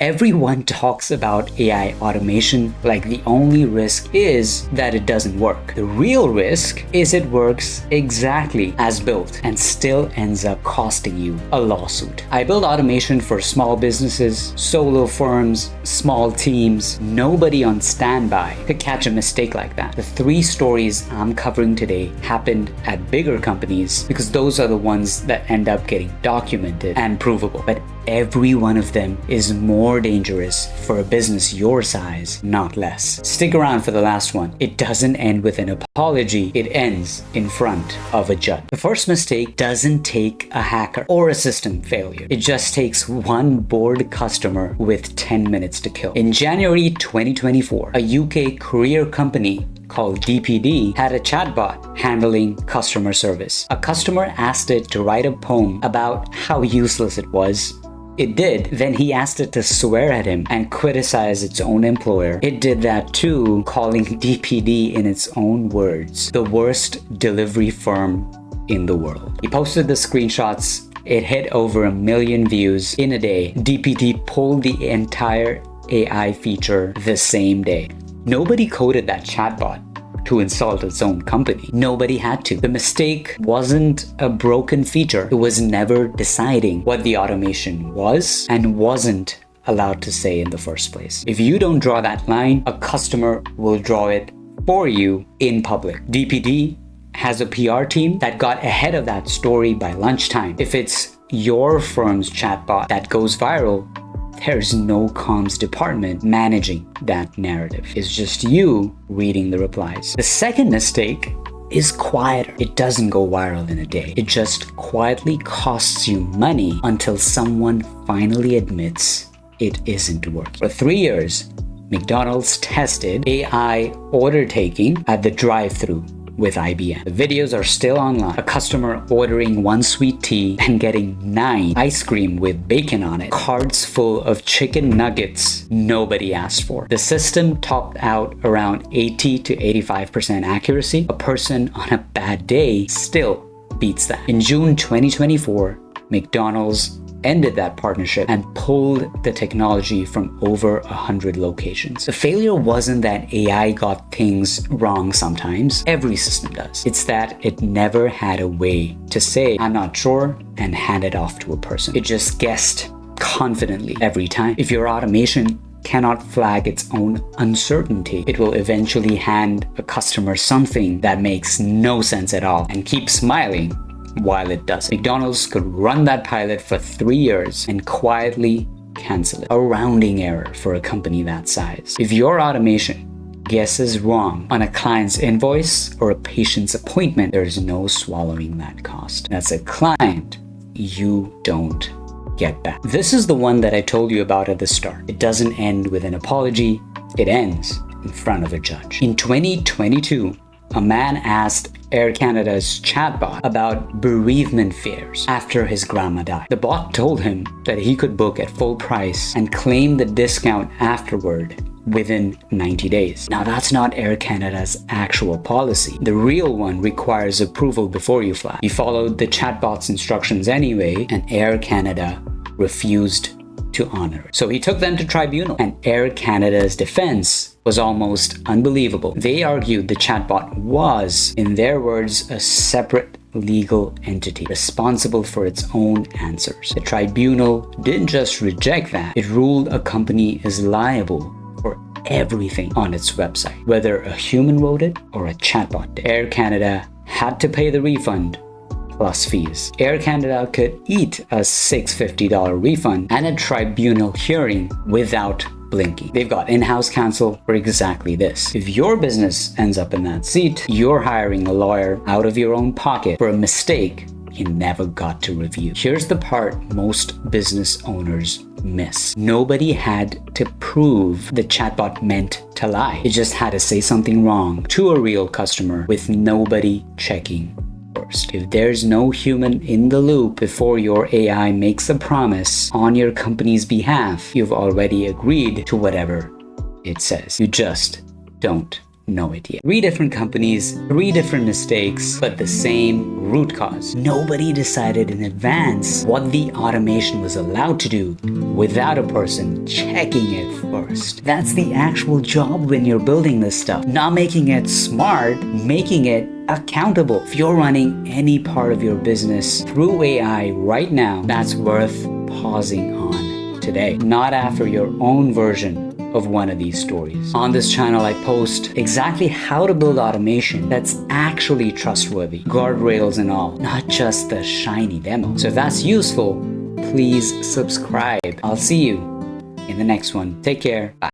Everyone talks about AI automation like the only risk is that it doesn't work. The real risk is it works exactly as built and still ends up costing you a lawsuit. I build automation for small businesses, solo firms, small teams, nobody on standby could catch a mistake like that. The 3 stories I'm covering today happened at bigger companies because those are the ones that end up getting documented and provable. But every one of them is more dangerous for a business your size, not less. Stick around for the last one. It doesn't end with an apology, it ends in front of a judge. The first mistake doesn't take a hacker or a system failure. It just takes one bored customer with 10 minutes to kill. In January 2024, a UK courier company called DPD had a chatbot handling customer service. A customer asked it to write a poem about how useless it was. It did. Then he asked it to swear at him and criticize its own employer. It did that too, calling DPD in its own words, the worst delivery firm in the world. He posted the screenshots. It hit over 1 million views in a day. DPD pulled the entire AI feature the same day. Nobody coded that chatbot to insult its own company. Nobody had to. The mistake wasn't a broken feature. It was never deciding what the automation was and wasn't allowed to say in the first place. If you don't draw that line, a customer will draw it for you in public. DPD has a PR team that got ahead of that story by lunchtime. If it's your firm's chatbot that goes viral, there's no comms department managing that narrative. It's just you reading the replies. The second mistake is quieter. It doesn't go viral in a day. It just quietly costs you money until someone finally admits it isn't working. For 3 years, McDonald's tested AI order taking at the drive-thru with IBM. The videos are still online. A customer ordering 1 sweet tea and getting 9 ice cream with bacon on it. Carts full of chicken nuggets nobody asked for. The system topped out around 80 to 85% accuracy. A person on a bad day still beats that. In June 2024, McDonald's ended that partnership and pulled the technology from over 100 locations. The failure wasn't that AI got things wrong sometimes. Every system does. It's that it never had a way to say, I'm not sure, and hand it off to a person. It just guessed confidently every time. If your automation cannot flag its own uncertainty, it will eventually hand a customer something that makes no sense at all and keep smiling while it does. McDonald's could run that pilot for 3 years and quietly cancel it. A rounding error for a company that size. If your automation guesses wrong on a client's invoice or a patient's appointment, there's no swallowing that cost. That's a client you don't get back. This is the one that I told you about at the start. It doesn't end with an apology. It ends in front of a judge. In 2022, a man asked Air Canada's chatbot about bereavement fears after his grandma died. The bot told him that he could book at full price and claim the discount afterward within 90 days. Now that's not Air Canada's actual policy. The real one requires approval before you fly. He followed the chatbot's instructions anyway, and Air Canada refused to honor it. So he took them to tribunal, and Air Canada's defense was almost unbelievable. They argued the chatbot was, in their words, a separate legal entity responsible for its own answers. The tribunal didn't just reject that, it ruled a company is liable for everything on its website, whether a human wrote it or a chatbot did. Air Canada had to pay the refund plus fees. Air Canada could eat a $650 refund and a tribunal hearing without blinking. They've got in-house counsel for exactly this. If your business ends up in that seat, you're hiring a lawyer out of your own pocket for a mistake you never got to review. Here's the part most business owners miss. Nobody had to prove the chatbot meant to lie. It just had to say something wrong to a real customer with nobody checking first. If there's no human in the loop before your AI makes a promise on your company's behalf, you've already agreed to whatever it says. You just don't know it yet. 3 different companies, 3 different mistakes, but the same root cause. Nobody decided in advance what the automation was allowed to do without a person checking it first. That's the actual job when you're building this stuff. Not making it smart, making it accountable. If you're running any part of your business through AI right now, that's worth pausing on today, not after your own version of one of these stories. On this channel, I post exactly how to build automation that's actually trustworthy, guardrails and all, not just the shiny demo. So if that's useful, please subscribe. I'll see you in the next one. Take care. Bye.